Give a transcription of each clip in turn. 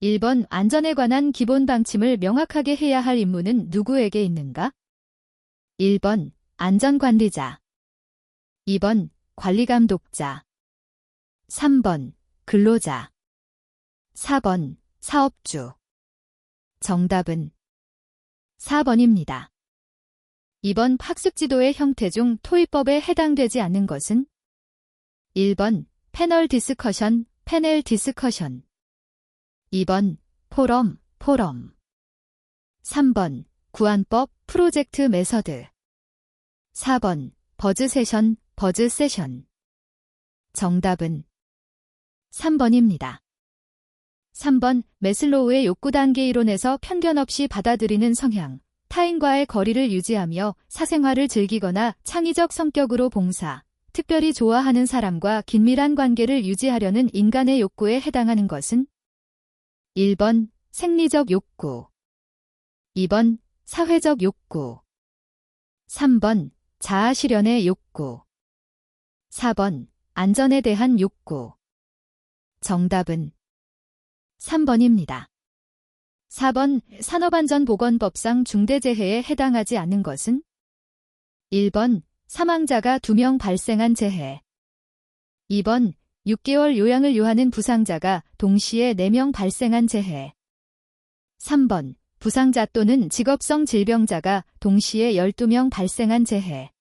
1번 안전에 관한 기본 방침을 명확하게 해야 할 임무는 누구에게 있는가? 1번 안전관리자, 2번 관리감독자, 3번 근로자, 4번 사업주. 정답은 4번입니다. 2번 학습지도의 형태 중 토의법에 해당되지 않는 것은? 1번 패널 디스커션, 패널 디스커션, 2번 포럼, 포럼, 3번 구안법, 프로젝트 메서드, 4번 버즈 세션, 버즈 세션. 정답은 3번입니다. 3번 매슬로우의 욕구 단계 이론에서 편견 없이 받아들이는 성향, 타인과의 거리를 유지하며 사생활을 즐기거나 창의적 성격으로 봉사, 특별히 좋아하는 사람과 긴밀한 관계를 유지하려는 인간의 욕구에 해당하는 것은? 1번 생리적 욕구, 2번 사회적 욕구, 3번 자아 실현의 욕구, 4번 안전에 대한 욕구. 정답은 3번입니다. 4번 산업안전보건법상 중대재해에 해당하지 않는 것은? 1번 사망자가 2명 발생한 재해, 2번 6개월 요양을 요하는 부상자가 동시에 4명 발생한 재해, 3번 부상자 또는 직업성 질병자가 동시에 12명 발생한 재해,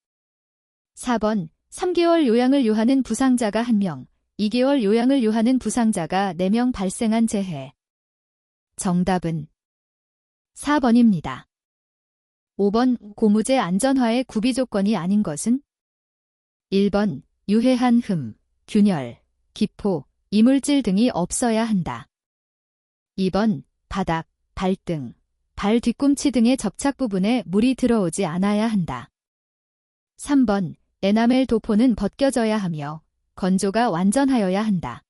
4번 3개월 요양을 요하는 부상자가 1명, 2개월 요양을 요하는 부상자가 4명 발생한 재해. 정답은 4번입니다. 5번 고무제 안전화의 구비 조건이 아닌 것은? 1번 유해한 흠, 균열, 기포, 이물질 등이 없어야 한다. 2번 바닥, 발등, 발 뒤꿈치 등의 접착 부분에 물이 들어오지 않아야 한다. 3번 에나멜 도포는 벗겨져야 하며 건조가 완전하여야 한다.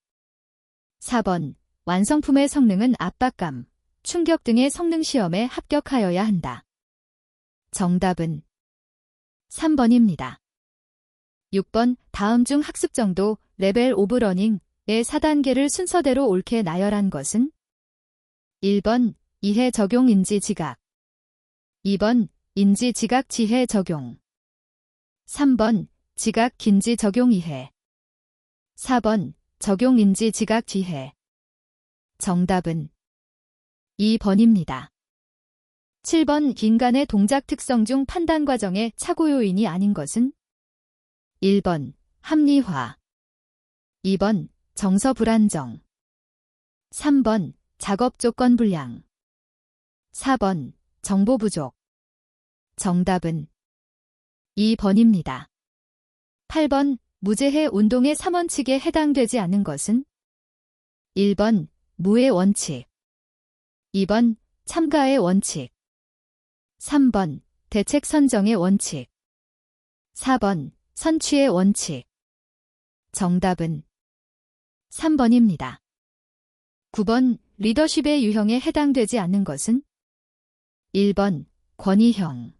4번 완성품의 성능은 압박감, 충격 등의 성능 시험에 합격하여야 한다. 정답은 3번입니다. 6번 다음 중 학습 정도 레벨 오브 러닝의 4단계를 순서대로 옳게 나열한 것은? 1번 이해 적용 인지 지각, 2번 인지 지각 지해 적용, 3번 지각 긴지 적용 이해, 4번 적용 인지 지각 지해. 정답은 2번입니다. 7번 인간의 동작 특성 중 판단 과정의 착오 요인이 아닌 것은? 1번 합리화, 2번 정서 불안정, 3번 작업 조건 불량, 4번 정보 부족. 정답은 2번입니다. 8번 무재해 운동의 3원칙에 해당되지 않는 것은? 1번 무의 원칙, 2번 참가의 원칙, 3번 대책 선정의 원칙, 4번 선취의 원칙. 정답은 3번입니다. 9번 리더십의 유형에 해당되지 않는 것은? 1번 권위형,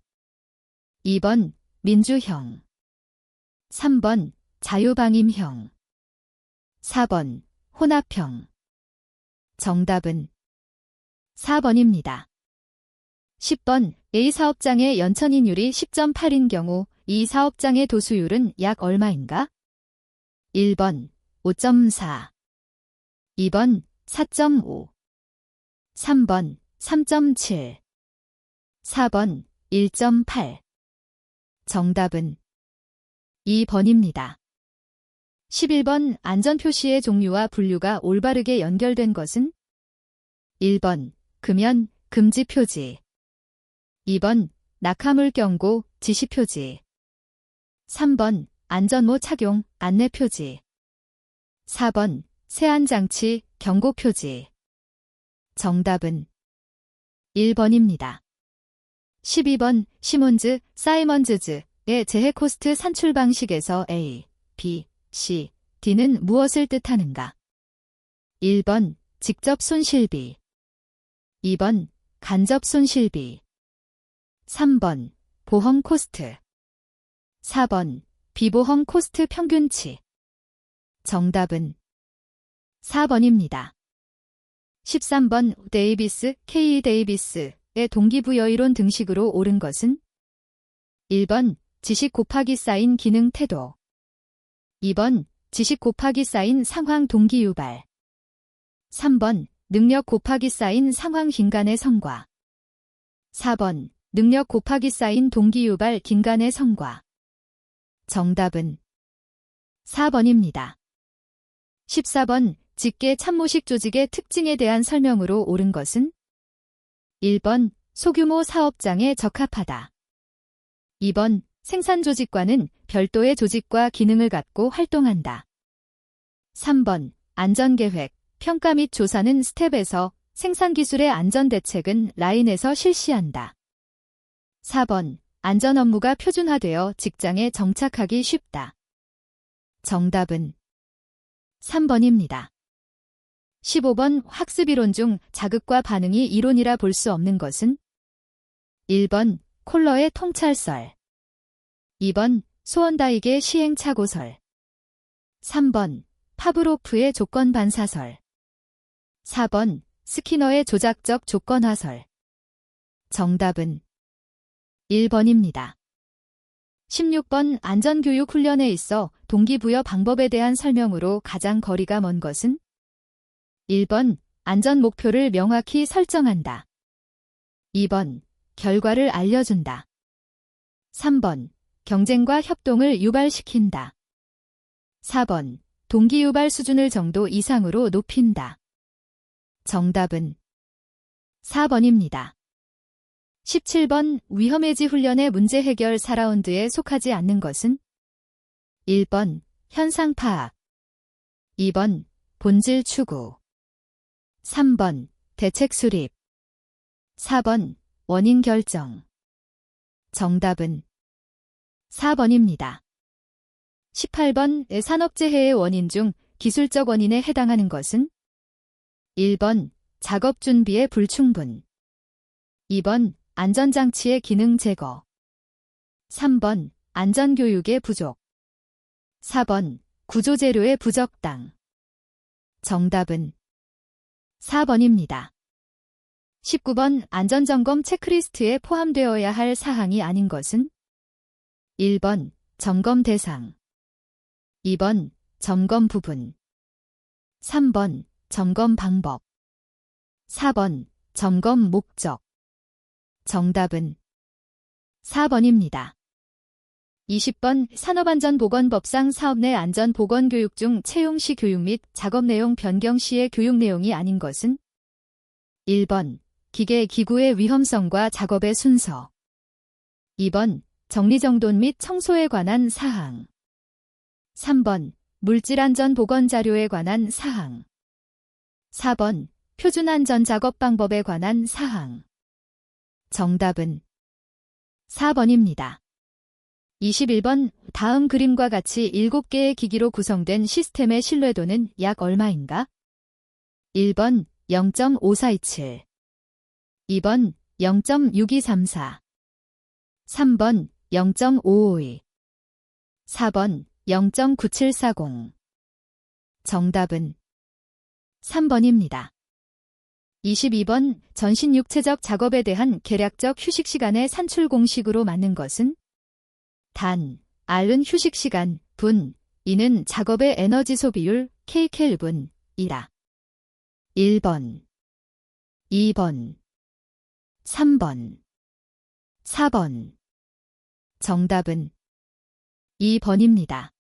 2번 민주형, 3번 자유방임형, 4번 혼합형. 정답은 4번입니다. 10번 A 사업장의 연천인율이 10.8인 경우 이 사업장의 도수율은 약 얼마인가? 1번 5.4, 2번 4.5, 3번 3.7, 4번 1.8. 정답은 2번입니다. 11번 안전표시의 종류와 분류가 올바르게 연결된 것은? 1번 금연, 금지 표지, 2번 낙하물 경고, 지시 표지, 3번 안전모 착용, 안내 표지, 4번 세안장치, 경고 표지. 정답은 1번입니다. 12번 시몬즈, 사이먼즈즈의 재해 코스트 산출 방식에서 A, B, C, D는 무엇을 뜻하는가? 1번 직접 손실비, 2번 간접 손실비, 3번 보험 코스트, 4번 비보험 코스트 평균치. 정답은 4번입니다. 13번 데이비스, K. 데이비스의 동기부여이론 등식으로 옳은 것은 1번 지식 곱하기 쌓인 기능 태도 2번 지식 곱하기 쌓인 상황 동기 유발 3번 능력 곱하기 쌓인 상황 긴간의 성과 4번 능력 곱하기 쌓인 동기 유발 긴간의 성과 정답은 4번입니다. 14번 직계 참모식 조직의 특징에 대한 설명으로 옳은 것은 1번 소규모 사업장에 적합하다. 2번 생산 조직과는 별도의 조직과 기능을 갖고 활동한다. 3번 안전계획, 평가 및 조사는 스텝에서 생산기술의 안전대책은 라인에서 실시한다. 4번 안전 업무가 표준화되어 직장에 정착하기 쉽다. 정답은 3번입니다. 15번 학습이론 중 자극과 반응이 이론이라 볼 수 없는 것은 1번 콜러의 통찰설 2번 소언다익의 시행착오설 3번 파브로프의 조건반사설 4번 스키너의 조작적 조건화설 정답은 1번입니다. 16번 안전교육 훈련에 있어 동기부여 방법에 대한 설명으로 가장 거리가 먼 것은 1번 안전 목표를 명확히 설정한다. 2번 결과를 알려준다. 3번 경쟁과 협동을 유발시킨다. 4번 동기 유발 수준을 정도 이상으로 높인다. 정답은 4번입니다. 17번 위험해지 훈련의 문제 해결 4라운드에 속하지 않는 것은 1번 현상 파악 2번 본질 추구 3번 대책 수립 4번 원인 결정 정답은 4번입니다. 18번 산업재해의 원인 중 기술적 원인에 해당하는 것은 1번 작업 준비의 불충분 2번 안전장치의 기능 제거 3번 안전교육의 부족 4번 구조재료의 부적당 정답은 4번입니다. 19번 안전점검 체크리스트에 포함되어야 할 사항이 아닌 것은 1번 점검 대상 2번 점검 부분 3번 점검 방법 4번 점검 목적 정답은 4번입니다. 20번 산업안전보건법상 사업 내 안전보건교육 중 채용 시 교육 및 작업 내용 변경 시의 교육 내용이 아닌 것은 1번 기계 기구의 위험성과 작업의 순서 2번 정리정돈 및 청소에 관한 사항 3번 물질안전보건자료에 관한 사항 4번 표준안전작업 방법에 관한 사항 정답은 4번입니다. 21번 다음 그림과 같이 7개의 기기로 구성된 시스템의 신뢰도는 약 얼마인가? 1번 0.5427 2번 0.6234 3번 0.552 4번 0.9740 정답은 3번입니다. 22번 전신 육체적 작업에 대한 계략적 휴식시간의 산출 공식으로 맞는 것은 단, R은 휴식시간, 분, E는 작업의 에너지 소비율, K켈분, 이라. 1번, 2번, 3번, 4번. 정답은 2번입니다.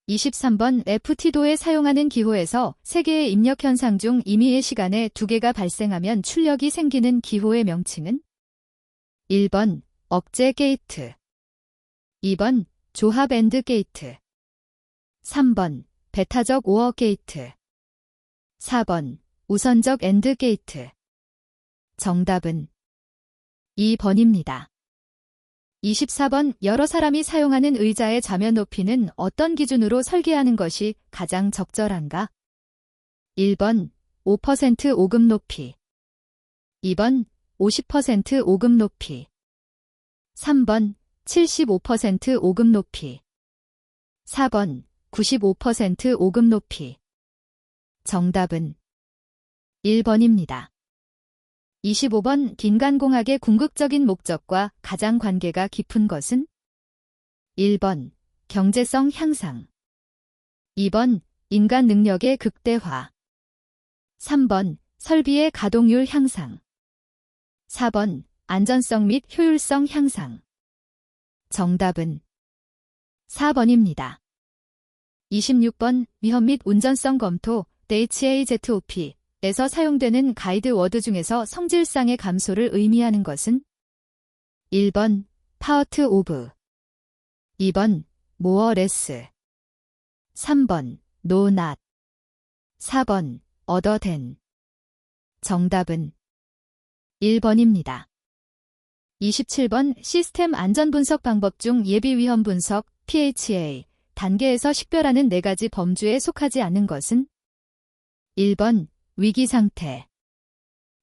23번 FT도에 사용하는 기호에서 3개의 입력 현상 중 임의의 시간에 2개가 발생하면 출력이 생기는 기호의 명칭은 1번 억제 게이트 2번 조합 엔드 게이트 3번 배타적 오어 게이트 4번 우선적 엔드 게이트 정답은 2번입니다. 24번 여러 사람이 사용하는 의자의 좌면 높이는 어떤 기준으로 설계하는 것이 가장 적절한가? 1번 5% 오금 높이 2번 50% 오금 높이 3번 75% 오금 높이 4번 95% 오금 높이 정답은 1번입니다. 25번 인간공학의 궁극적인 목적과 가장 관계가 깊은 것은? 1번 경제성 향상, 2번 인간 능력의 극대화, 3번 설비의 가동률 향상, 4번 안전성 및 효율성 향상. 정답은 4번입니다. 26번 위험 및 운전성 검토 HAZOP에서 사용되는 가이드 워드 중에서 성질상의 감소를 의미하는 것은? 1번 파워트 오브, 2번 모어 레스, 3번 노 낫, 4번 어더 댄. 정답은 1번입니다. 27번 시스템 안전 분석 방법 중 예비 위험 분석 PHA 단계에서 식별하는 4가지 범주에 속하지 않는 것은? 1번 위기 상태,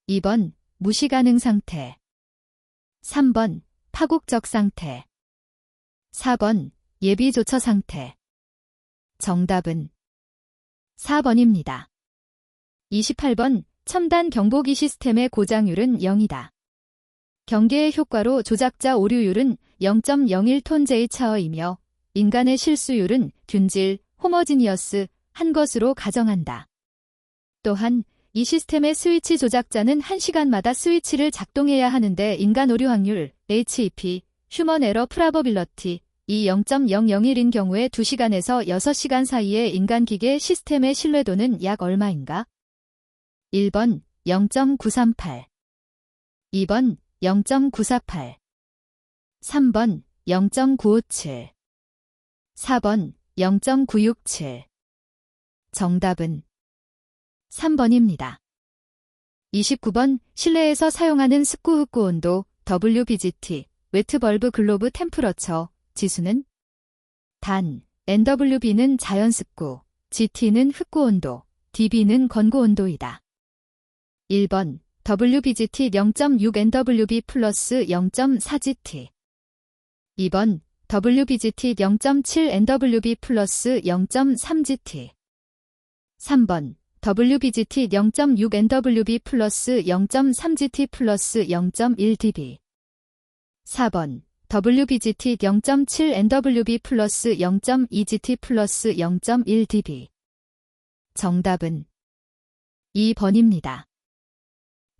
2번 무시 가능 상태, 3번 파국적 상태, 4번 예비 조처 상태. 정답은 4번입니다. 28번 첨단 경보기 시스템의 고장률은 0이다. 경계의 효과로 조작자 오류율은 0.01톤 J차어이며 인간의 실수율은 균질, 호머지니어스 한 것으로 가정한다. 또한 이 시스템의 스위치 조작자는 1시간마다 스위치를 작동해야 하는데 인간 오류 확률 HEP, 휴먼 에러 프라버빌러티 이 0.001인 경우에 2시간에서 6시간 사이의 인간 기계 시스템의 신뢰도는 약 얼마인가? 1번 0.938, 2번 0.948, 3번 0.957, 4번 0.967. 정답은 3번입니다. 29번 실내에서 사용하는 습구 흡구 온도 WBGT, 웨트 벌브 글로브 템프러처 지수는? 단, NWB는 자연 습구, GT는 흡구 온도, DB는 건고 온도이다. 1번 WBGT 0.6 NWB 플러스 0.4 GT, 2번 WBGT 0.7 NWB 플러스 0.3 GT, 3번 WBGT 0.6 NWB 플러스 0.3 GT 플러스 0.1 DB, 4번 WBGT 0.7 NWB 플러스 0.2 GT 플러스 0.1 DB. 정답은 2번입니다.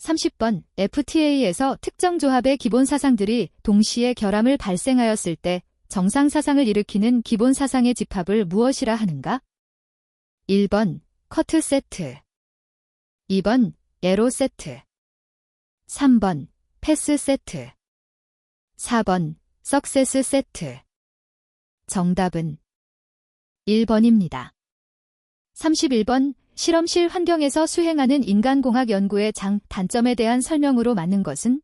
30번 FTA에서 특정 조합의 기본 사상들이 동시에 결함을 발생하였을 때 정상 사상을 일으키는 기본 사상의 집합을 무엇이라 하는가? 1번 커트 세트, 2번 에로 세트, 3번 패스 세트, 4번 석세스 세트. 정답은 1번입니다. 31번 실험실 환경에서 수행하는 인간공학 연구의 단점에 대한 설명으로 맞는 것은?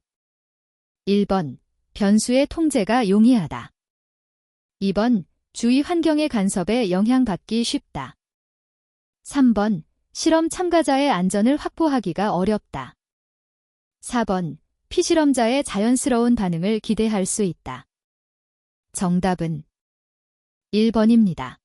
1번 변수의 통제가 용이하다, 2번 주위 환경의 간섭에 영향받기 쉽다, 3번 실험 참가자의 안전을 확보하기가 어렵다, 4번 피실험자의 자연스러운 반응을 기대할 수 있다. 정답은 1번입니다.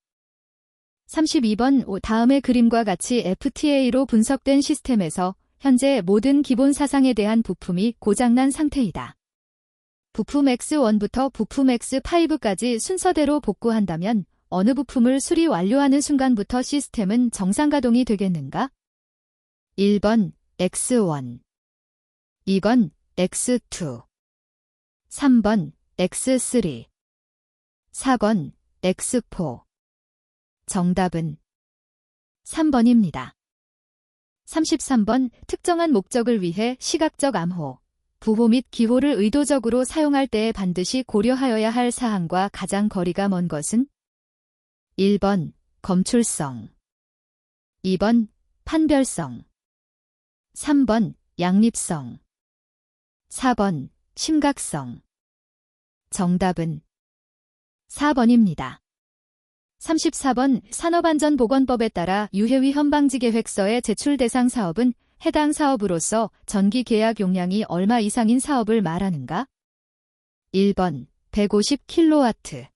32번 다음의 그림과 같이 FTA로 분석된 시스템에서 현재 모든 기본 사상에 대한 부품이 고장난 상태이다. 부품 X1부터 부품 X5까지 순서대로 복구한다면 어느 부품을 수리 완료하는 순간부터 시스템은 정상 가동이 되겠는가? 1번 X1, 2번 X2, 3번 X3, 4번 X4. 정답은 3번입니다. 33번 특정한 목적을 위해 시각적 암호, 부호 및 기호를 의도적으로 사용할 때에 반드시 고려하여야 할 사항과 가장 거리가 먼 것은? 1번 검출성, 2번 판별성, 3번 양립성, 4번 심각성. 정답은 4번입니다. 34번 산업안전보건법에 따라 유해위험 방지계획서의 제출 대상 사업은 해당 사업으로서 전기 계약 용량이 얼마 이상인 사업을 말하는가? 1번 150kW,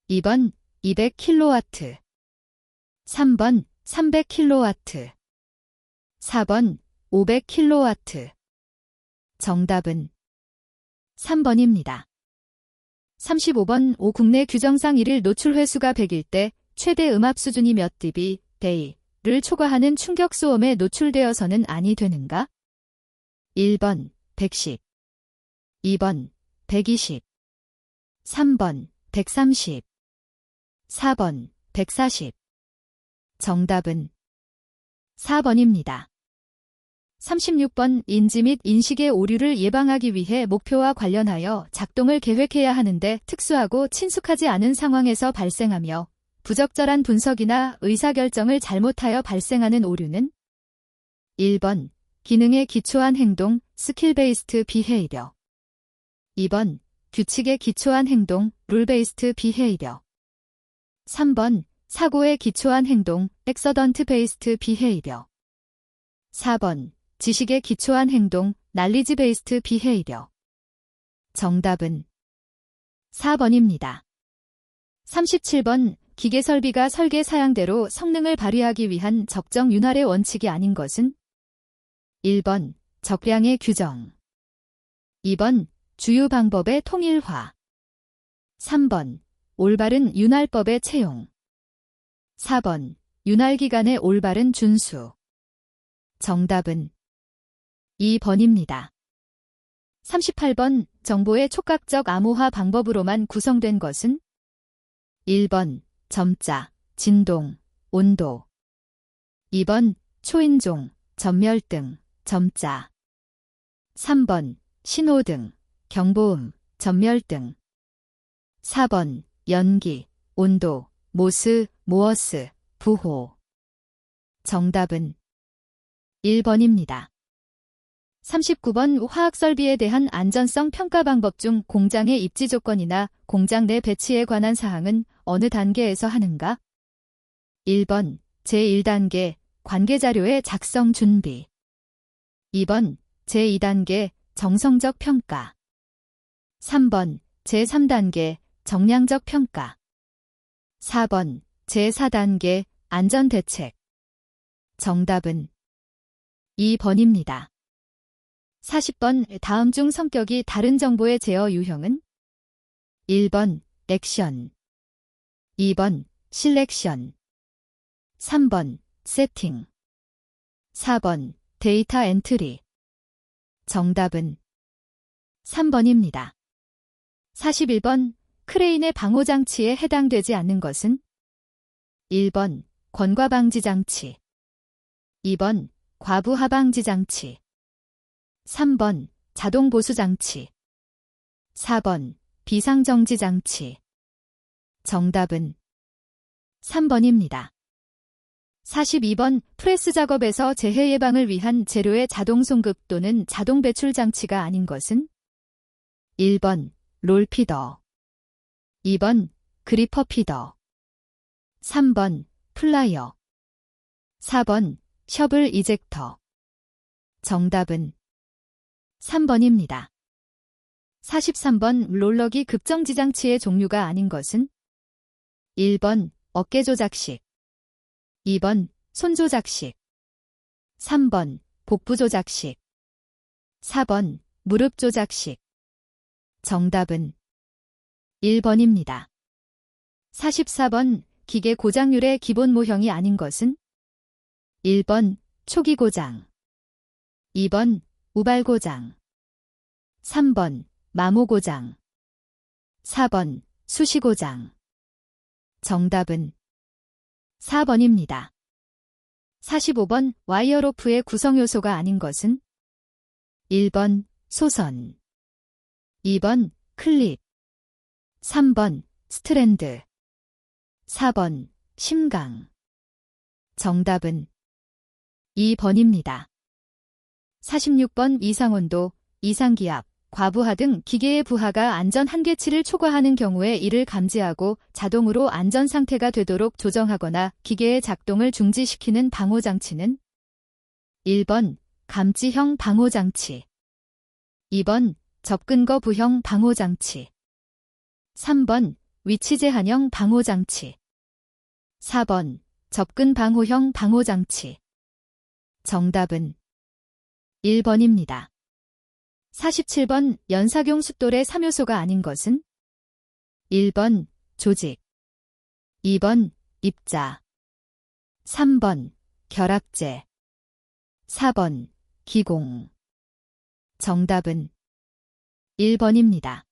2번 200kW, 3번 300kW, 4번 500kW. 정답은 3번입니다. 35번 국내 규정상 1일 노출 횟수가 100일 때 최대 음압 수준이 몇 dB를 초과하는 충격 소음에 노출되어서는 아니 되는가? 1번 110, 2번 120, 3번 130, 4번 140. 정답은 4번입니다. 36번 인지 및 인식의 오류를 예방하기 위해 목표와 관련하여 작동을 계획해야 하는데 특수하고 친숙하지 않은 상황에서 발생하며 부적절한 분석이나 의사결정을 잘못하여 발생하는 오류는 1번 기능에 기초한 행동 스킬 베이스트 비헤이비어, 2번 규칙에 기초한 행동 룰 베이스트 비헤이비어, 3번 사고에 기초한 행동 액서던트 베이스트 비헤이비어, 4번 지식에 기초한 행동 날리지 베이스트 비헤이비어. 정답은 4번입니다. 37번 기계 설비가 설계 사양대로 성능을 발휘하기 위한 적정 윤활의 원칙이 아닌 것은 1번 적량의 규정, 2번 주유 방법의 통일화, 3번 올바른 윤활법의 채용, 4번 윤활기간의 올바른 준수. 정답은 2번입니다. 38번 정보의 촉각적 암호화 방법으로만 구성된 것은 1번 점자, 진동, 온도, 2번 초인종, 전멸등, 점자, 3번 신호등, 경보음, 전멸등, 4번 연기, 온도, 모스, 모어스, 부호. 정답은 1번입니다. 39번 화학설비에 대한 안전성 평가 방법 중 공장의 입지 조건이나 공장 내 배치에 관한 사항은 어느 단계에서 하는가? 1번 제1단계 관계자료의 작성 준비, 2번 제2단계 정성적 평가, 3번 제3단계 정량적 평가, 4번 제4단계 안전대책. 정답은 2번입니다. 40번 다음 중 성격이 다른 정보의 제어 유형은 1번 액션, 2번 실렉션, 3번 세팅, 4번 데이터 엔트리. 정답은 3번입니다. 41번 크레인의 방호장치에 해당되지 않는 것은 1번 권과방지장치, 2번 과부하방지장치, 3번 자동보수장치, 4번 비상정지장치. 정답은 3번입니다. 42번 프레스 작업에서 재해 예방을 위한 재료의 자동 송급 또는 자동 배출 장치가 아닌 것은 1번 롤피더, 2번 그리퍼 피더, 3번 플라이어, 4번 셔블 이젝터. 정답은 3번입니다. 43번 롤러기 급정지 장치의 종류가 아닌 것은 1번 어깨 조작식, 2번 손 조작식, 3번 복부 조작식, 4번 무릎 조작식. 정답은 1번입니다. 44번 기계 고장률의 기본 모형이 아닌 것은 1번 초기 고장, 2번 우발 고장, 3번 마모 고장, 4번 수시 고장. 정답은 4번입니다. 45번 와이어 로프의 구성 요소가 아닌 것은 1번 소선, 2번 클립, 3번 스트랜드, 4번 심강. 정답은 2번입니다. 46번 이상온도, 이상기압, 과부하 등 기계의 부하가 안전 한계치를 초과하는 경우에 이를 감지하고 자동으로 안전 상태가 되도록 조정하거나 기계의 작동을 중지시키는 방호장치는 1번 감지형 방호장치, 2번 접근 거부형 방호장치, 3번 위치 제한형 방호장치, 4번 접근 방호형 방호장치. 정답은 1번입니다. 47번 연사경 숫돌의 3요소가 아닌 것은? 1번 조직, 2번 입자, 3번 결합제, 4번 기공. 정답은 1번입니다.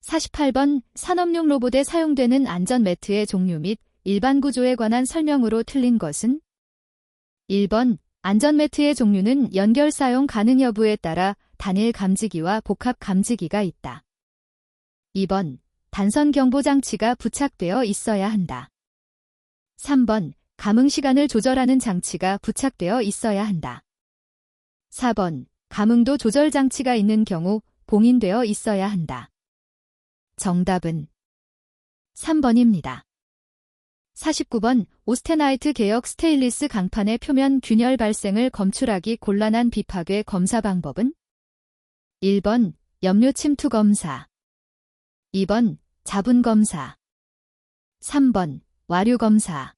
48번 산업용 로봇에 사용되는 안전 매트의 종류 및 일반 구조에 관한 설명으로 틀린 것은? 1번 안전 매트의 종류는 연결 사용 가능 여부에 따라 단일 감지기와 복합 감지기가 있다. 2번 단선 경보 장치가 부착되어 있어야 한다. 3번 감응 시간을 조절하는 장치가 부착되어 있어야 한다. 4번 감응도 조절 장치가 있는 경우 봉인되어 있어야 한다. 정답은 3번입니다. 49번 오스테나이트 계열 스테인리스 강판의 표면 균열 발생을 검출하기 곤란한 비파괴 검사 방법은? 1번 염료 침투 검사, 2번 자분 검사, 3번 와류 검사,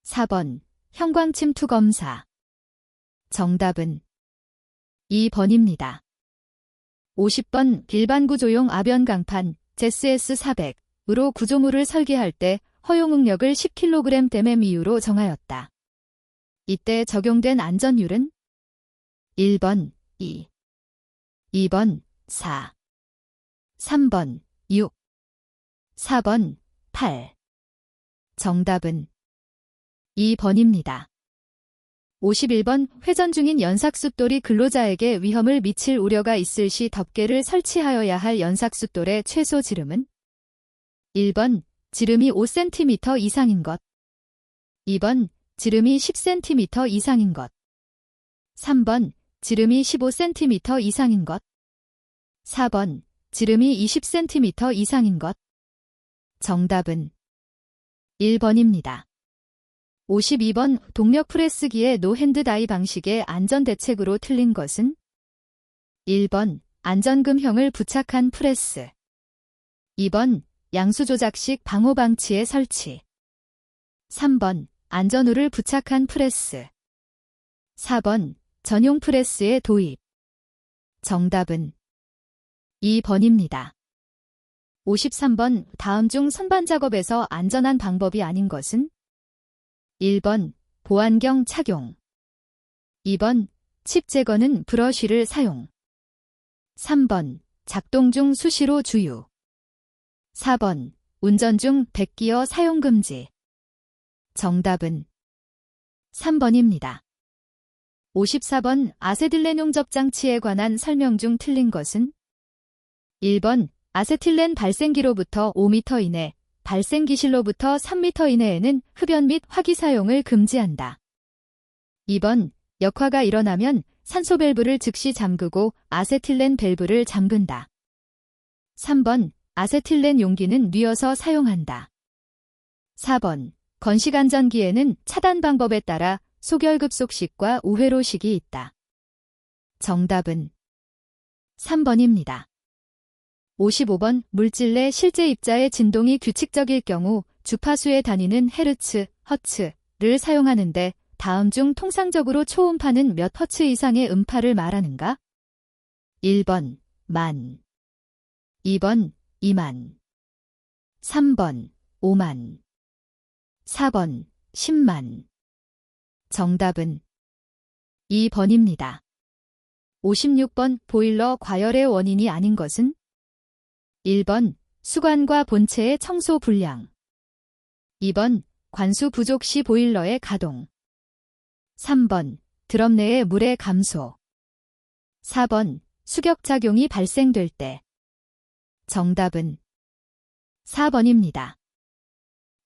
4번 형광 침투 검사. 정답은 2번입니다. 50번 일반 구조용 아변 강판 ZS400으로 구조물을 설계할 때 허용 응력을 10kg/m 이유로 정하였다. 이때 적용된 안전율은? 1번 2, 2번 4, 3번 6, 4번 8. 정답은 2번입니다. 51번 회전 중인 연삭숫돌이 근로자에게 위험을 미칠 우려가 있을 시 덮개를 설치하여야 할 연삭숫돌의 최소 지름은? 1번 지름이 5cm 이상인 것, 2번 지름이 10cm 이상인 것, 3번 지름이 15cm 이상인 것, 4번 지름이 20cm 이상인 것. 정답은 1번입니다. 52번 동력 프레스기의 노핸드 다이 방식의 안전 대책으로 틀린 것은? 1번 안전금형을 부착한 프레스, 2번 양수 조작식 방호 방치의 설치, 3번 안전우를 부착한 프레스, 4번 전용 프레스의 도입. 정답은 2번입니다. 53번 다음 중 선반 작업에서 안전한 방법이 아닌 것은? 1번 보안경 착용, 2번 칩 제거는 브러쉬를 사용, 3번 작동 중 수시로 주유, 4번 운전 중 백기어 사용 금지. 정답은 3번입니다. 54번 아세틸렌 용접 장치에 관한 설명 중 틀린 것은? 1번 아세틸렌 발생기로부터 5m 이내, 발생기실로부터 3m 이내에는 흡연 및 화기 사용을 금지한다. 2번 역화가 일어나면 산소 밸브를 즉시 잠그고 아세틸렌 밸브를 잠근다. 3번 아세틸렌 용기는 뉘어서 사용한다. 4번 건식안전기에는 차단 방법에 따라 소결급속식과 우회로식이 있다. 정답은 3번입니다. 55번 물질 내 실제 입자의 진동이 규칙적일 경우 주파수의 단위는 헤르츠, 허츠를 사용하는데 다음 중 통상적으로 초음파는 몇 허츠 이상의 음파를 말하는가? 1번 만, 2번 2만, 3번 5만, 4번 10만. 정답은 2번입니다. 56번 보일러 과열의 원인이 아닌 것은? 1번 수관과 본체의 청소 불량, 2번 관수 부족 시 보일러의 가동, 3번 드럼 내의 물의 감소, 4번 수격작용이 발생될 때. 정답은 4번입니다.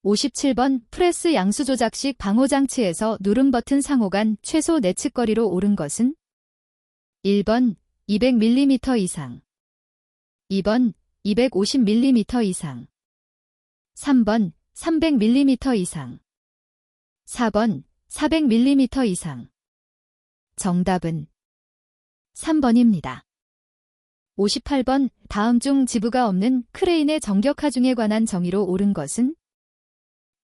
57번 프레스 양수 조작식 방호장치에서 누름 버튼 상호 간 최소 내측거리로 옳은 것은? 1번 200mm 이상, 2번 250mm 이상, 3번 300mm 이상, 4번 400mm 이상. 정답은 3번입니다. 58번 다음 중 지부가 없는 크레인의 정격 하중에 관한 정의로 옳은 것은?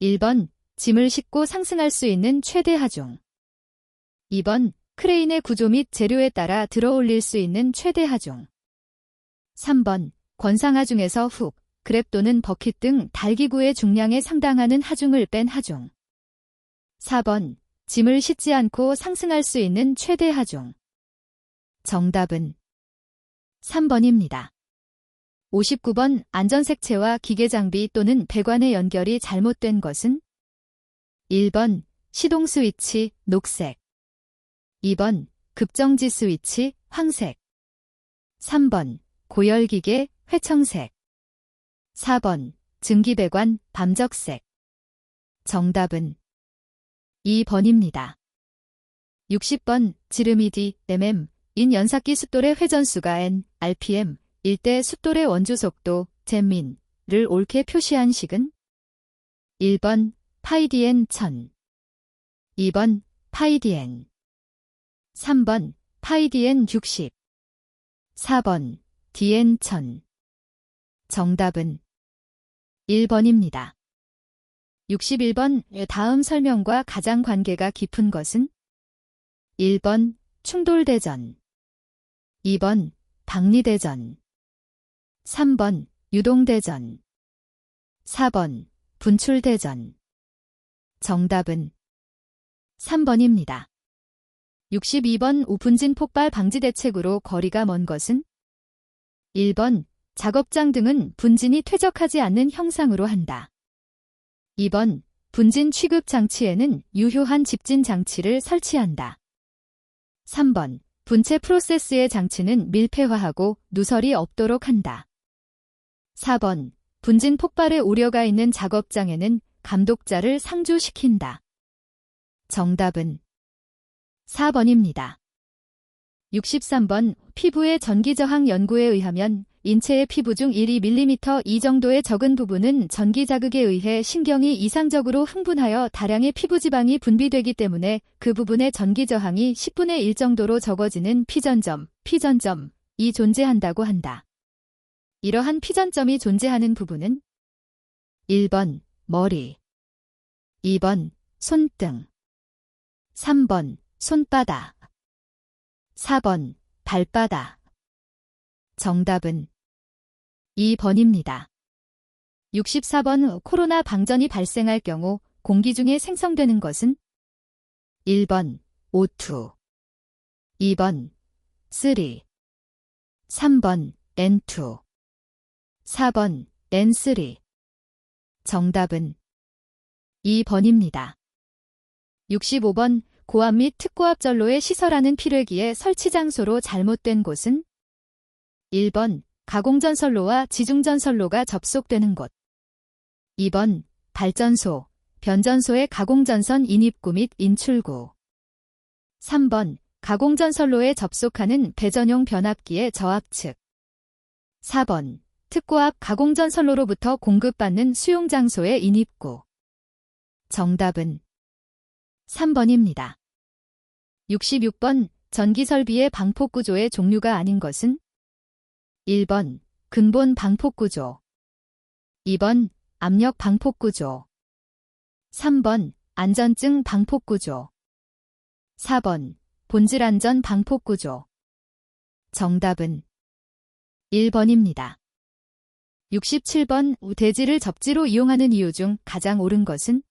1번 짐을 싣고 상승할 수 있는 최대 하중, 2번 크레인의 구조 및 재료에 따라 들어올릴 수 있는 최대 하중. 3번 권상하 중에서 훅, 그랩 또는 버킷 등 달기구의 중량에 상당하는 하중을 뺀 하중. 4번 짐을 싣지 않고 상승할 수 있는 최대 하중. 정답은 3번입니다. 59번 안전색채와 기계장비 또는 배관의 연결이 잘못된 것은? 1번 시동 스위치 녹색, 2번 급정지 스위치 황색, 3번 고열기계 회청색, 4번 증기배관 밤적색. 정답은 2번입니다. 60번 지름이 d, 인 연삭기 숫돌의 회전수가 n, rpm, 일 때 숫돌의 원주속도, 잼민을 옳게 표시한 식은? 1번 파이dn 1000, 2번 파이dn, 3번 파이dn 60, 4번 dn 1000. 정답은 1번입니다. 61번 다음 설명과 가장 관계가 깊은 것은? 1번 충돌대전, 2번 박리대전, 3번 유동대전, 4번 분출대전. 정답은 3번입니다. 62번 우분진 폭발 방지 대책으로 거리가 먼 것은? 1번 작업장 등은 분진이 퇴적하지 않는 형상으로 한다. 2번 분진 취급 장치에는 유효한 집진 장치를 설치한다. 3번 분체 프로세스의 장치는 밀폐화하고 누설이 없도록 한다. 4번 분진 폭발의 우려가 있는 작업장에는 감독자를 상주시킨다. 정답은 4번입니다. 63번 피부의 전기저항 연구에 의하면 인체의 피부 중 1~2mm 이 정도의 적은 부분은 전기 자극에 의해 신경이 이상적으로 흥분하여 다량의 피부지방이 분비되기 때문에 그 부분의 전기저항이 10분의 1 정도로 적어지는 피전점이 존재한다고 한다. 이러한 피전점이 존재하는 부분은? 1번 머리, 2번 손등, 3번 손바닥, 4번 발바닥. 정답은 2번입니다. 64번 코로나 방전이 발생할 경우 공기 중에 생성되는 것은? 1번 O2, 2번 3, 3번 N2, 4번 N3. 정답은 2번입니다. 65번 고압 및 특고압 전로에 시설하는 필외기의 설치 장소로 잘못된 곳은? 1번 가공전선로와 지중전선로가 접속되는 곳, 2번 발전소, 변전소의 가공전선 인입구 및 인출구, 3번 가공전선로에 접속하는 배전용 변압기의 저압측, 4번 특고압 가공전선로로부터 공급받는 수용장소의 인입구. 정답은 3번입니다. 66번 전기설비의 방폭구조의 종류가 아닌 것은? 1번 근본 방폭구조, 2번 압력 방폭구조, 3번 안전증 방폭구조, 4번 본질 안전 방폭구조. 정답은 1번입니다. 67번 대지를 접지로 이용하는 이유 중 가장 옳은 것은?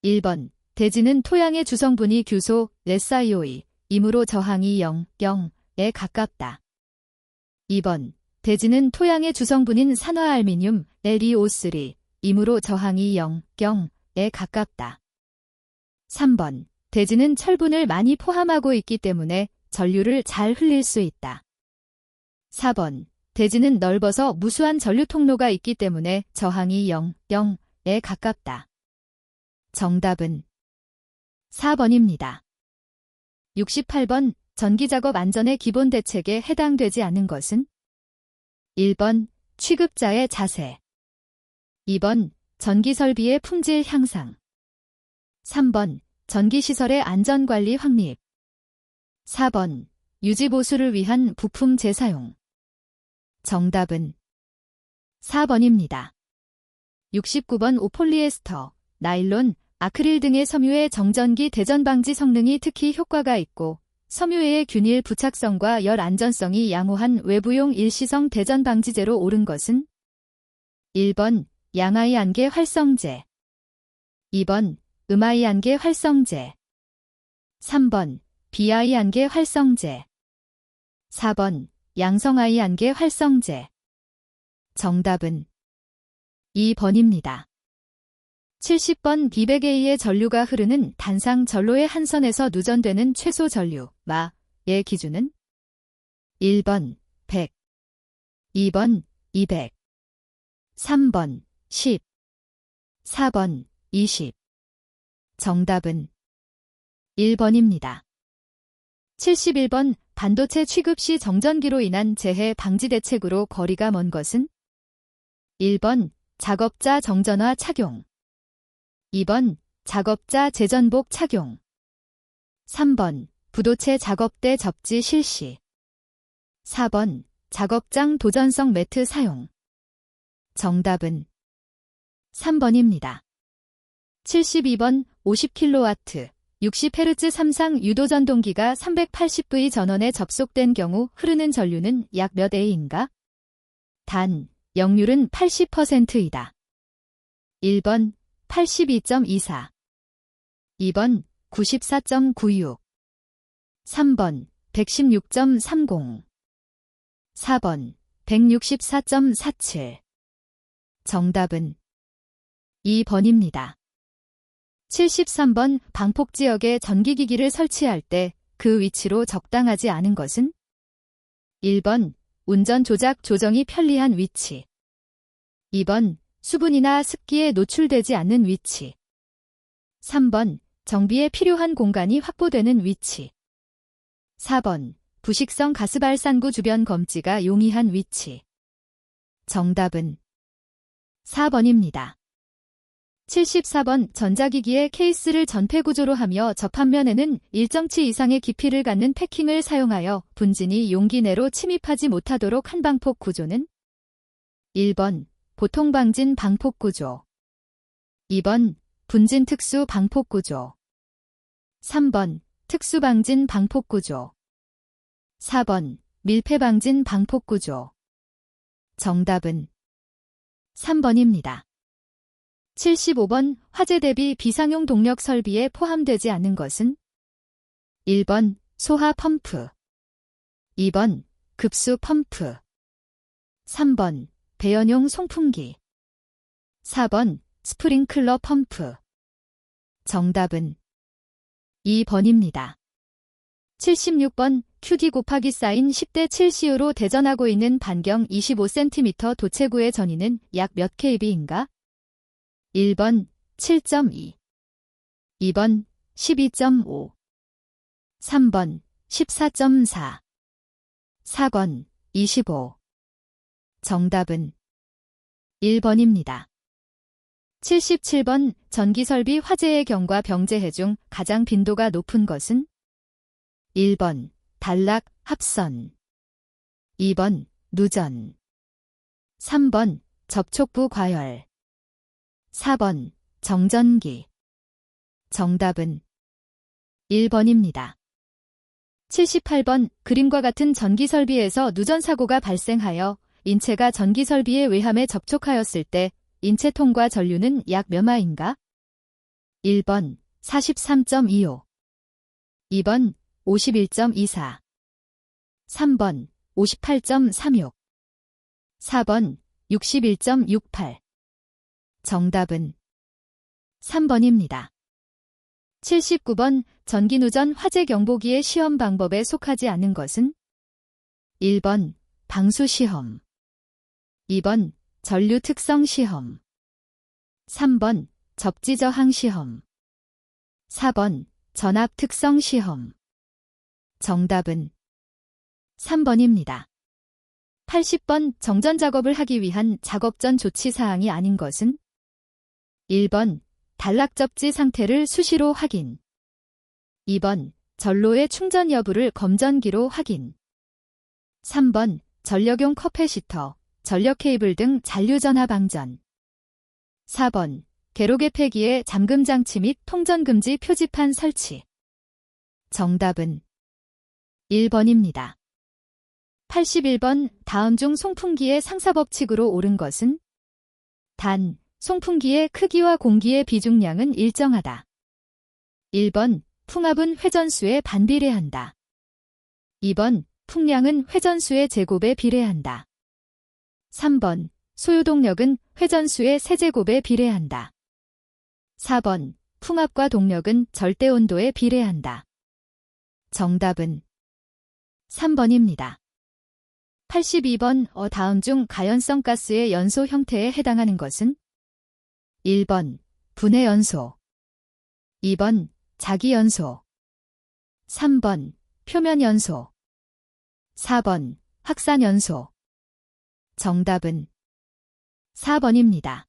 1번 대지는 토양의 주성분이 규소, 레사이오이, 이므로 저항이 0에 가깝다. 2번 대지는 토양의 주성분인 산화알미늄, LeO3, 이므로 저항이 0에 가깝다. 3번 대지는 철분을 많이 포함하고 있기 때문에 전류를 잘 흘릴 수 있다. 4번 대지는 넓어서 무수한 전류 통로가 있기 때문에 저항이 0에 가깝다. 정답은 4번입니다. 68번 전기작업 안전의 기본 대책에 해당되지 않는 것은? 1번 취급자의 자세, 2번 전기설비의 품질 향상, 3번 전기시설의 안전관리 확립, 4번 유지보수를 위한 부품 재사용. 정답은 4번입니다. 69번 오폴리에스터, 나일론, 아크릴 등의 섬유의 정전기 대전 방지 성능이 특히 효과가 있고 섬유의 균일 부착성과 열 안전성이 양호한 외부용 일시성 대전 방지제로 옳은 것은 1번 양아이 안개 활성제, 2번 음아이 안개 활성제, 3번 비아이 안개 활성제, 4번 양성아이 안개 활성제. 정답은 2번입니다. 70번 비백A의 전류가 흐르는 단상 전로의 한 선에서 누전되는 최소 전류, 마의 기준은 1번 100, 2번 200, 3번 10, 4번 20. 정답은 1번입니다. 71번 반도체 취급 시 정전기로 인한 재해 방지 대책으로 거리가 먼 것은 1번 작업자 정전화 착용, 2번 작업자 재전복 착용, 3번 부도체 작업대 접지 실시, 4번 작업장 도전성 매트 사용. 정답은 3번입니다. 72번 50kW, 60Hz 3상 유도전동기가 380V 전원에 접속된 경우 흐르는 전류는 약 몇 A인가? 단, 역률은 80%이다. 1번 82.24, 2번 94.96, 3번 116.30, 4번 164.47. 정답은 2번입니다. 73번 방폭지역에 전기기기를 설치할 때 그 위치로 적당하지 않은 것은 1번 운전 조작 조정이 편리한 위치, 2번 수분이나 습기에 노출되지 않는 위치, 3번 정비에 필요한 공간이 확보되는 위치, 4번 부식성 가스발산구 주변 검지가 용이한 위치. 정답은 4번입니다. 74번 전자기기의 케이스를 전폐구조로 하며 접합면에는 일정치 이상의 깊이를 갖는 패킹을 사용하여 분진이 용기 내로 침입하지 못하도록 한 방폭 구조는 1번 보통 방진 방폭 구조, 2번 분진 특수 방폭 구조, 3번 특수 방진 방폭 구조, 4번 밀폐 방진 방폭 구조. 정답은 3번입니다. 75번 화재 대비 비상용 동력 설비에 포함되지 않는 것은 1번 소하 펌프, 2번 급수 펌프, 3번 배연용 송풍기, 4번 스프링클러 펌프. 정답은 2번입니다. 76번 QD 곱하기 사인 10대 7CU로 대전하고 있는 반경 25cm 도체구의 전위는 약 몇 kb인가? 1번 7.2, 2번 12.5, 3번 14.4, 4번 25. 정답은 1번입니다. 77번 전기설비 화재의 경과 병재해 중 가장 빈도가 높은 것은 1번 단락 합선, 2번 누전, 3번 접촉부 과열, 4번 정전기. 정답은 1번입니다. 78번 그림과 같은 전기설비에서 누전사고가 발생하여 인체가 전기설비의 외함에 접촉하였을 때 인체 통과 전류는 약 몇 마인가? 1번 43.25, 2번 51.24, 3번 58.36, 4번 61.68. 정답은 3번입니다. 79번 전기누전 화재 경보기의 시험 방법에 속하지 않은 것은 1번 방수시험, 2번 전류 특성 시험, 3번 접지 저항 시험, 4번 전압 특성 시험. 정답은 3번입니다. 80번 정전 작업을 하기 위한 작업 전 조치 사항이 아닌 것은 1번 단락 접지 상태를 수시로 확인, 2번 전로의 충전 여부를 검전기로 확인, 3번 전력용 커패시터, 전력 케이블 등 잔류 전하 방전, 4번 게로게 폐기에 잠금 장치 및 통전 금지 표지판 설치. 정답은 1번입니다. 81번 다음 중 송풍기의 상사법칙으로 옳은 것은? 단, 송풍기의 크기와 공기의 비중량은 일정하다. 1번, 풍압은 회전수에 반비례한다. 2번, 풍량은 회전수의 제곱에 비례한다. 3번, 소유동력은 회전수의 세제곱에 비례한다. 4번, 풍압과 동력은 절대온도에 비례한다. 정답은 3번입니다. 82번 다음 중 가연성 가스의 연소 형태에 해당하는 것은? 1번, 분해연소. 2번, 자기연소. 3번, 표면연소. 4번, 확산연소. 정답은 4번입니다.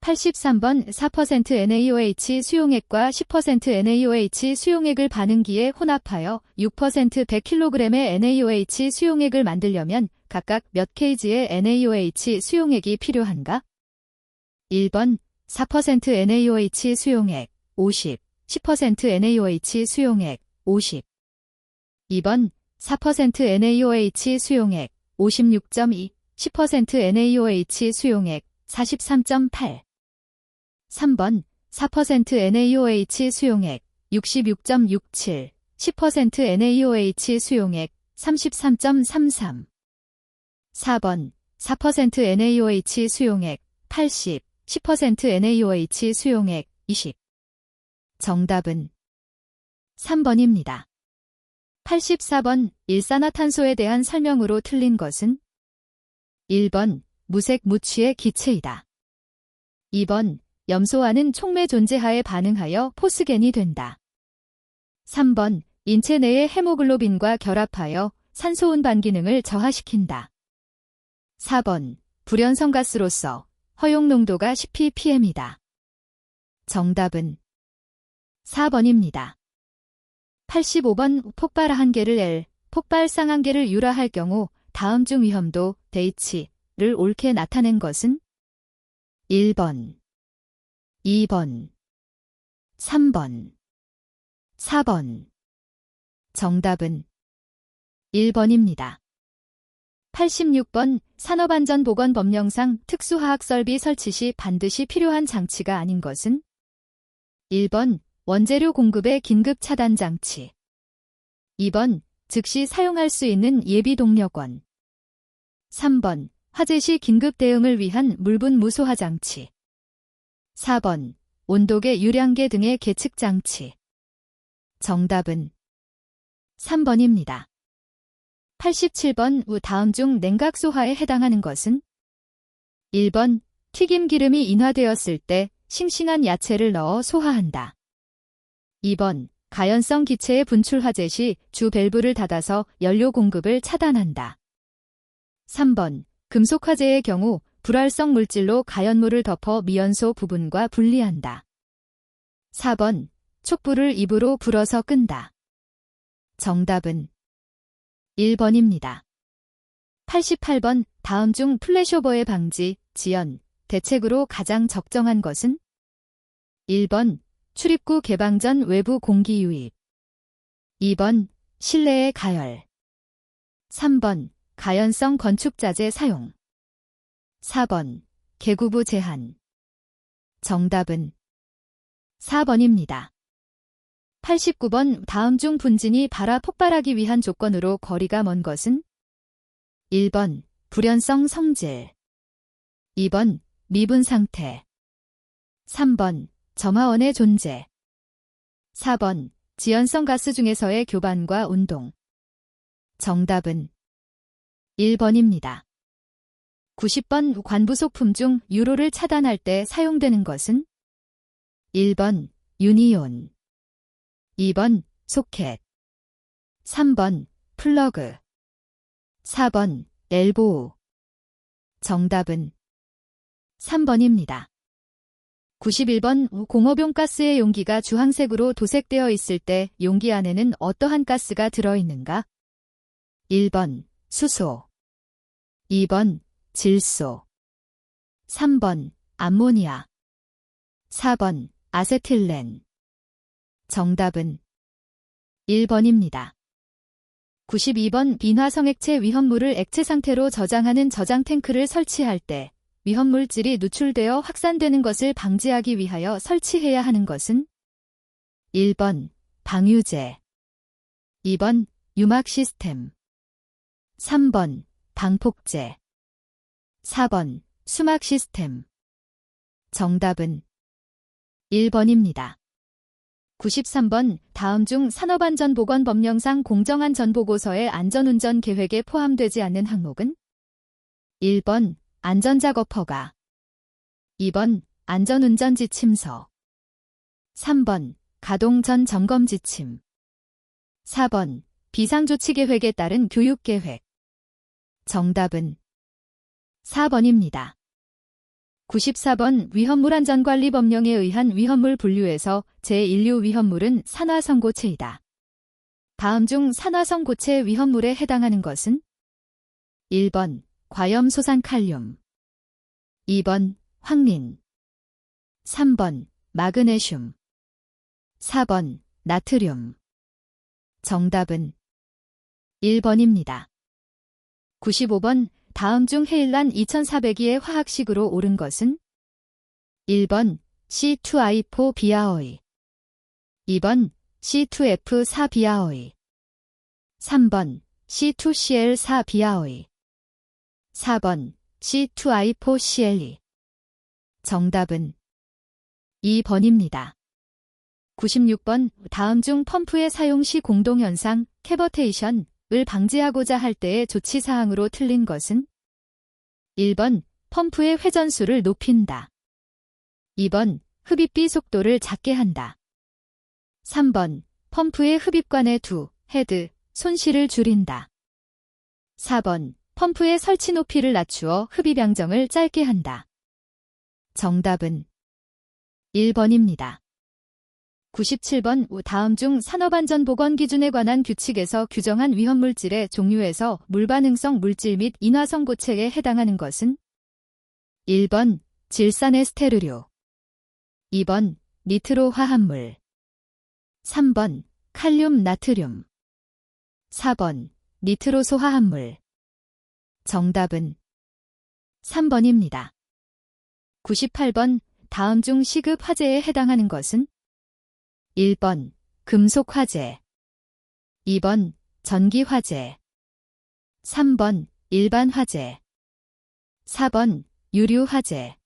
83번 4% NaOH 수용액과 10% NaOH 수용액을 반응기에 혼합하여 6% 100kg의 NaOH 수용액을 만들려면 각각 몇 kg의 NaOH 수용액이 필요한가? 1번 4% NaOH 수용액 50, 10% NaOH 수용액 50. 2번 4% NaOH 수용액 56.2, 10% NaOH 수용액 43.8. 3번 4% NaOH 수용액 66.67, 10% NaOH 수용액 33.33. 4번 4% NaOH 수용액 80, 10% NaOH 수용액 20. 정답은 3번입니다. 84번 일산화탄소에 대한 설명으로 틀린 것은? 1번 무색 무취의 기체이다. 2번 염소와는 촉매 존재하에 반응하여 포스겐이 된다. 3번 인체 내의 헤모글로빈과 결합하여 산소 운반 기능을 저하시킨다. 4번 불연성 가스로서 허용 농도가 10ppm이다. 정답은 4번입니다. 85번 폭발 한계를 L, 폭발상 한계를 유라할 경우 다음 중 위험도 H를 옳게 나타낸 것은? 1번, 2번, 3번, 4번. 정답은 1번입니다. 86번 산업안전보건법령상 특수화학설비 설치 시 반드시 필요한 장치가 아닌 것은? 1번 원재료 공급의 긴급 차단 장치. 2번 즉시 사용할 수 있는 예비 동력원. 3번 화재 시 긴급 대응을 위한 물분 무소화 장치. 4번 온도계 유량계 등의 계측 장치. 정답은 3번입니다. 87번 다음 중 냉각 소화에 해당하는 것은? 1번 튀김 기름이 인화되었을 때 싱싱한 야채를 넣어 소화한다. 2번 가연성 기체의 분출 화재 시 주 밸브를 닫아서 연료 공급을 차단한다. 3번 금속 화재의 경우 불활성 물질로 가연물을 덮어 미연소 부분과 분리한다. 4번 촉불을 입으로 불어서 끈다. 정답은 1번입니다. 88번 다음 중 플래시오버의 방지, 지연, 대책으로 가장 적정한 것은? 1번 출입구 개방 전 외부 공기 유입. 2번 실내의 가열. 3번 가연성 건축자재 사용. 4번 개구부 제한. 정답은 4번입니다. 89번 다음 중 분진이 발화 폭발하기 위한 조건으로 거리가 먼 것은? 1번 불연성 성질. 2번 미분 상태. 3번 점화원의 존재. 4번 지연성 가스 중에서의 교반과 운동. 정답은 1번입니다. 90번 관부속품 중 유로를 차단할 때 사용되는 것은? 1번 유니온. 2번 소켓. 3번 플러그. 4번 엘보우. 정답은 3번입니다. 91번 공업용 가스의 용기가 주황색으로 도색되어 있을 때 용기 안에는 어떠한 가스가 들어있는가? 1번 수소. 2번 질소. 3번 암모니아. 4번 아세틸렌. 정답은 1번입니다. 92번 비화성액체 위험물을 액체 상태로 저장하는 저장 탱크를 설치할 때 위험물질이 누출되어 확산되는 것을 방지하기 위하여 설치해야 하는 것은 1번 방유제, 2번 유막 시스템, 3번 방폭제, 4번 수막 시스템. 정답은 1번입니다. 93번 다음 중 산업안전보건법령상 공정한 전보고서의 안전운전 계획에 포함되지 않는 항목은 1번 안전작업 허가, 2번 안전운전 지침서, 3번 가동 전 점검 지침, 4번 비상조치계획에 따른 교육계획. 정답은 4번입니다. 94번 위험물안전관리법령에 의한 위험물 분류에서 제1류 위험물은 산화성고체이다. 다음 중 산화성고체 위험물에 해당하는 것은 1번 과염소산칼륨, 2번 황린, 3번 마그네슘, 4번 나트륨. 정답은 1번입니다. 95번 다음 중 헤일란 2400기의 화학식으로 옳은 것은 1번 C2I4비아오이, 2번 C2F4비아오이, 3번 C2Cl4비아오이, 4번 C2I4CLE. 정답은 2번입니다. 96번 다음 중 펌프의 사용 시 공동현상 캐버테이션을 방지하고자 할 때의 조치사항으로 틀린 것은 1번 펌프의 회전수를 높인다, 2번 흡입비 속도를 작게 한다, 3번 펌프의 흡입관의 헤드, 손실을 줄인다, 4번 펌프의 설치 높이를 낮추어 흡입 양정을 짧게 한다. 정답은 1번입니다. 97번 다음 중 산업안전보건기준에 관한 규칙에서 규정한 위험물질의 종류에서 물반응성 물질 및 인화성고체에 해당하는 것은 1번 질산에스테르류, 2번 니트로 화합물, 3번 칼륨 나트륨, 4번 니트로소 화합물. 정답은 3번입니다. 98번 다음 중 시급 화재에 해당하는 것은 1번 금속 화재, 2번 전기 화재, 3번 일반 화재, 4번 유류 화재.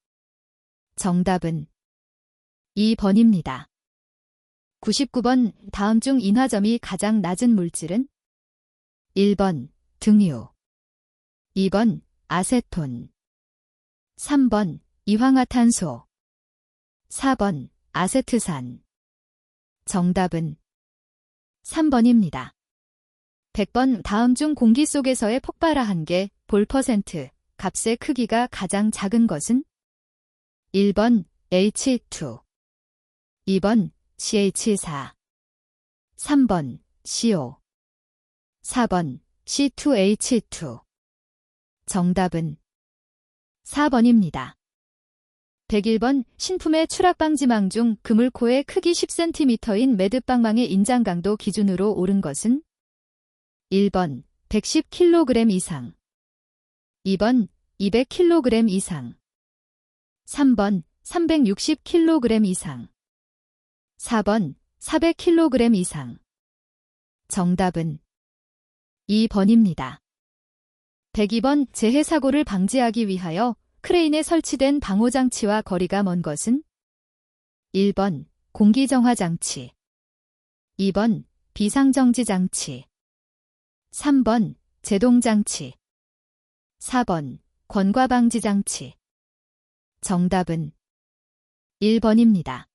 정답은 2번입니다. 99번 다음 중 인화점이 가장 낮은 물질은 1번 등유, 2번 아세톤, 3번 이황화탄소, 4번 아세트산. 정답은 3번입니다. 100번 다음 중 공기 속에서의 폭발화 개 볼 퍼센트 값의 크기가 가장 작은 것은 1번 H2, 2번 CH4, 3번 CO, 4번 C2H2. 정답은 4번입니다. 101번 신품의 추락방지망 중 그물코의 크기 10cm인 매듭방망의 인장 강도 기준으로 옳은 것은 1번 110kg 이상, 2번 200kg 이상, 3번 360kg 이상, 4번 400kg 이상. 정답은 2번입니다. 102번 재해사고를 방지하기 위하여 크레인에 설치된 방호장치와 거리가 먼 것은 1번 공기정화장치, 2번 비상정지장치, 3번 제동장치, 4번 권과방지장치. 정답은 1번입니다.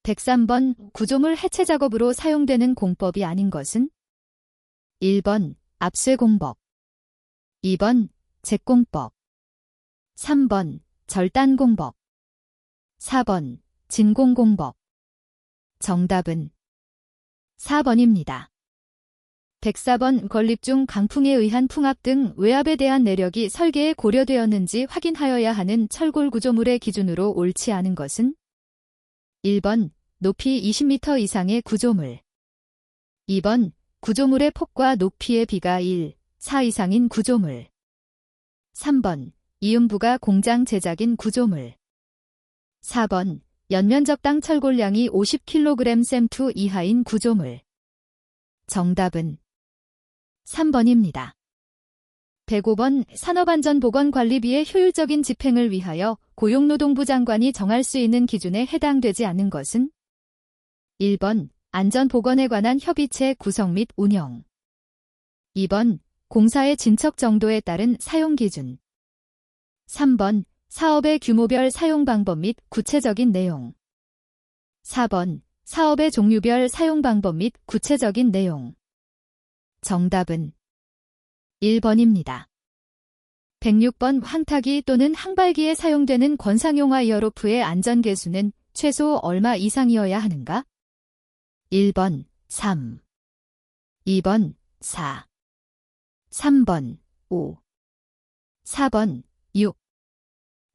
103번 구조물 해체 작업으로 사용되는 공법이 아닌 것은 1번 압쇄공법, 2번 잭공법, 3번 절단공법, 4번 진공공법. 정답은 4번입니다. 104번 건립 중 강풍에 의한 풍압 등 외압에 대한 내력이 설계에 고려되었는지 확인하여야 하는 철골 구조물의 기준으로 옳지 않은 것은 1번 높이 20m 이상의 구조물. 2번 구조물의 폭과 높이의 비가 1, 4 이상인 구조물. 3번 이음부가 공장 제작인 구조물. 4번 연면적당 철골량이 50kg 셈2 이하인 구조물. 정답은 3번입니다. 105번 산업안전보건관리비의 효율적인 집행을 위하여 고용노동부 장관이 정할 수 있는 기준에 해당되지 않는 것은? 1번 안전보건에 관한 협의체 구성 및 운영. 2번 공사의 진척 정도에 따른 사용기준. 3번 사업의 규모별 사용 방법 및 구체적인 내용. 4번 사업의 종류별 사용 방법 및 구체적인 내용. 정답은 1번입니다. 106번 황타기 또는 항발기에 사용되는 권상용화 이어로프의 안전계수는 최소 얼마 이상이어야 하는가? 1번 3, 2번 4, 3번 5, 4번 6.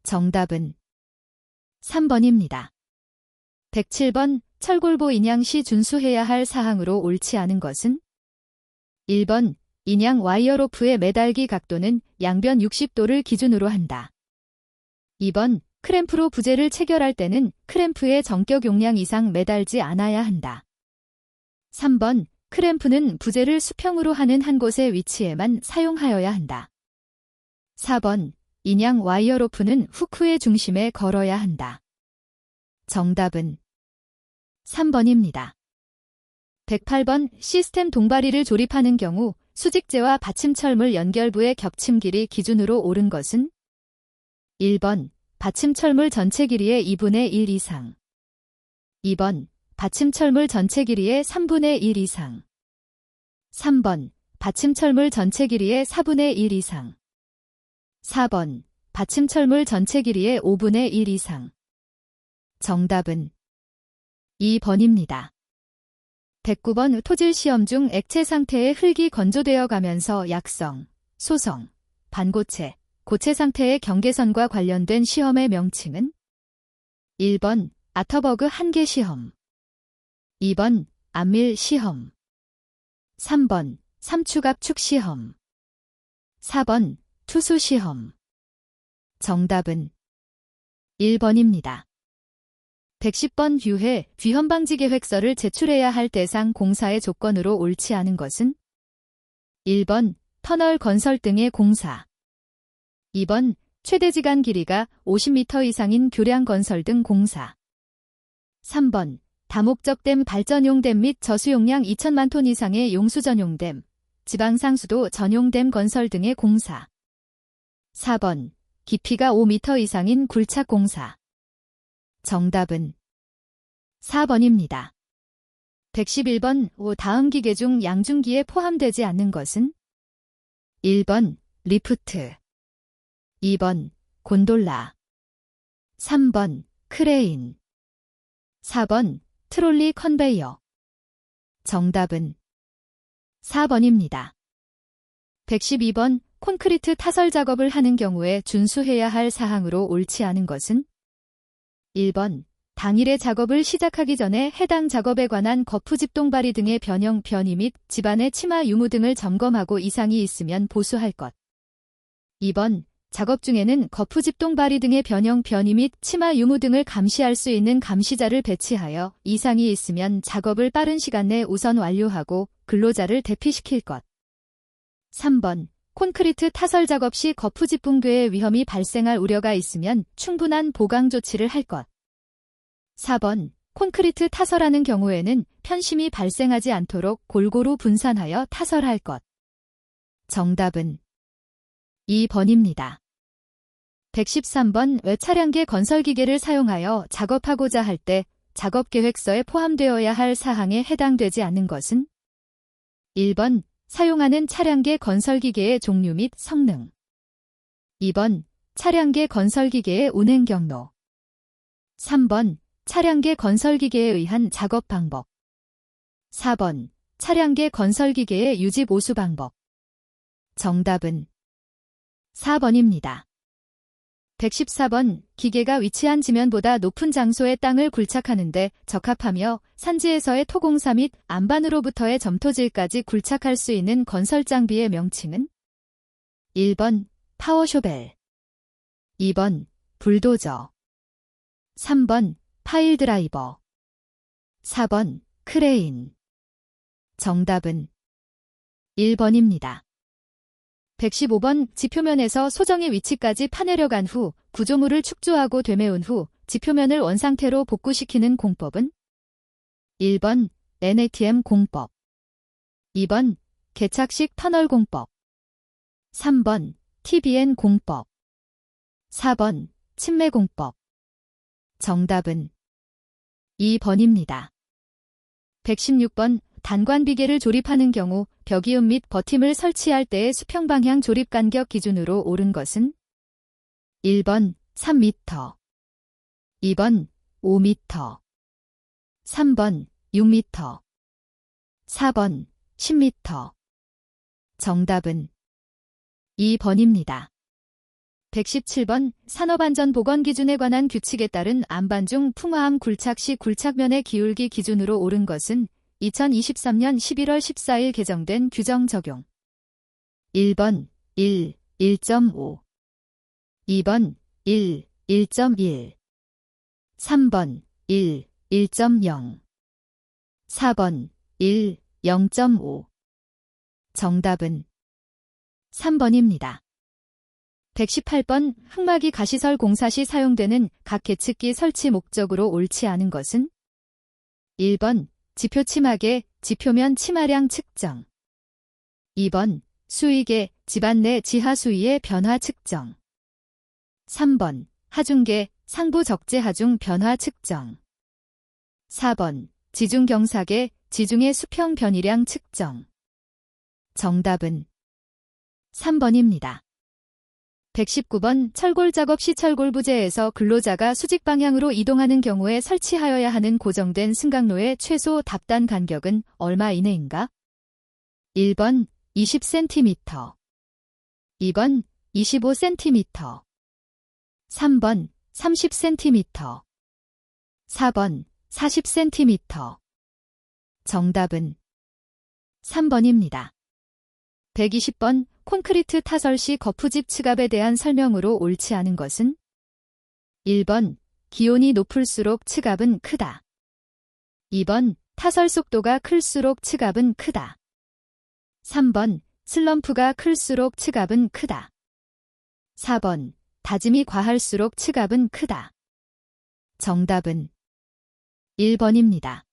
정답은 3번입니다. 107번 철골보 인양 시 준수해야 할 사항으로 옳지 않은 것은? 1번 인양 와이어로프의 매달기 각도는 양변 60도를 기준으로 한다. 2번 크램프로 부재를 체결할 때는 크램프의 정격 용량 이상 매달지 않아야 한다. 3번 크램프는 부재를 수평으로 하는 한 곳의 위치에만 사용하여야 한다. 4번 인양 와이어로프는 후크의 중심에 걸어야 한다. 정답은 3번입니다. 108번 시스템 동바리를 조립하는 경우 수직재와 받침철물 연결부의 겹침 길이 기준으로 옳은 것은? 1번 받침철물 전체 길이의 2분의 1 이상. 2번 받침철물 전체 길이의 3분의 1 이상. 3번 받침철물 전체 길이의 4분의 1 이상. 4번 받침철물 전체 길이의 5분의 1 이상. 정답은 2번입니다. 109번 토질 시험 중 액체 상태의 흙이 건조되어 가면서 약성, 소성, 반고체, 고체 상태의 경계선과 관련된 시험의 명칭은? 1번 아터버그 한계 시험. 2번 안밀 시험. 3번 삼축압축 시험. 4번 투수 시험. 정답은 1번입니다. 110번 유해 귀현방지 계획서를 제출해야 할 대상 공사의 조건으로 옳지 않은 것은? 1번 터널 건설 등의 공사. 2번 최대지간 길이가 50m 이상인 교량 건설 등 공사. 3번 다목적 댐 발전용 댐 및 저수용량 2천만 톤 이상의 용수 전용 댐, 지방상수도 전용 댐 건설 등의 공사. 4번 깊이가 5m 이상인 굴착 공사. 정답은 4번입니다. 111번 다음 기계 중 양중기에 포함되지 않는 것은? 1번 리프트. 2번 곤돌라. 3번 크레인. 4번 트롤리 컨베이어. 정답은 4번입니다. 112번 콘크리트 타설 작업을 하는 경우에 준수해야 할 사항으로 옳지 않은 것은? 1번 당일의 작업을 시작하기 전에 해당 작업에 관한 거푸집동 발이 등의 변형 변이 및 집안의 치마 유무 등을 점검하고 이상이 있으면 보수할 것. 2번 작업 중에는 거푸집동 발이 등의 변형 변이 및 치마 유무 등을 감시할 수 있는 감시자를 배치하여 이상이 있으면 작업을 빠른 시간 내 우선 완료하고 근로자를 대피시킬 것. 3번 콘크리트 타설 작업 시 거푸집붕괴의 위험이 발생할 우려가 있으면 충분한 보강 조치를 할 것. 4번 콘크리트 타설하는 경우에는 편심이 발생하지 않도록 골고루 분산하여 타설할 것. 정답은 2번입니다. 113번 외차량계 건설기계를 사용하여 작업하고자 할 때 작업계획서에 포함되어야 할 사항에 해당되지 않는 것은? 1번 사용하는 차량계 건설기계의 종류 및 성능. 2번 차량계 건설기계의 운행 경로. 3번 차량계 건설기계에 의한 작업 방법. 4번 차량계 건설기계의 유지 보수 방법. 정답은 4번입니다. 114번, 기계가 위치한 지면보다 높은 장소의 땅을 굴착하는데 적합하며 산지에서의 토공사 및 안반으로부터의 점토질까지 굴착할 수 있는 건설 장비의 명칭은? 1번, 파워쇼벨. 2번, 불도저. 3번, 파일 드라이버. 4번, 크레인. 정답은 1번입니다. 115번, 지표면에서 소정의 위치까지 파내려간 후 구조물을 축조하고 되메운 후 지표면을 원상태로 복구시키는 공법은? 1번, NATM 공법. 2번, 개착식 터널 공법. 3번, TBN 공법. 4번, 침매 공법. 정답은 2번입니다. 116번, 단관비계를 조립하는 경우 벽이음 및 버팀을 설치할 때의 수평방향 조립 간격 기준으로 옳은 것은? 1번 3m, 2번 5m, 3번 6m, 4번 10m. 정답은 2번입니다. 117번, 산업안전보건기준에 관한 규칙에 따른 안반 중 풍화암 굴착 시 굴착면의 기울기 기준으로 옳은 것은 2023년 11월 14일 개정된 규정 적용. 1번 1, 1.5, 2번 1, 1.1, 3번 1, 1.0, 4번 1, 0.5. 정답은 3번입니다. 118번, 흙막이 가시설 공사 시 사용되는 각 계측기 설치 목적으로 옳지 않은 것은? 1번, 지표 치막의 지표면 치마량 측정. 2번, 수위계, 집안 내 지하 수위의 변화 측정. 3번, 하중계, 상부 적재 하중 변화 측정. 4번, 지중 경사계, 지중의 수평 변이량 측정. 정답은 3번입니다. 119번, 철골 작업 시 철골 부재에서 근로자가 수직 방향으로 이동하는 경우에 설치하여야 하는 고정된 승강로의 최소 답단 간격은 얼마 이내인가? 1번 20cm, 2번 25cm, 3번 30cm, 4번 40cm. 정답은 3번입니다. 120번, 콘크리트 타설 시 거푸집 측압에 대한 설명으로 옳지 않은 것은? 1번, 기온이 높을수록 측압은 크다. 2번, 타설 속도가 클수록 측압은 크다. 3번, 슬럼프가 클수록 측압은 크다. 4번, 다짐이 과할수록 측압은 크다. 정답은 1번입니다.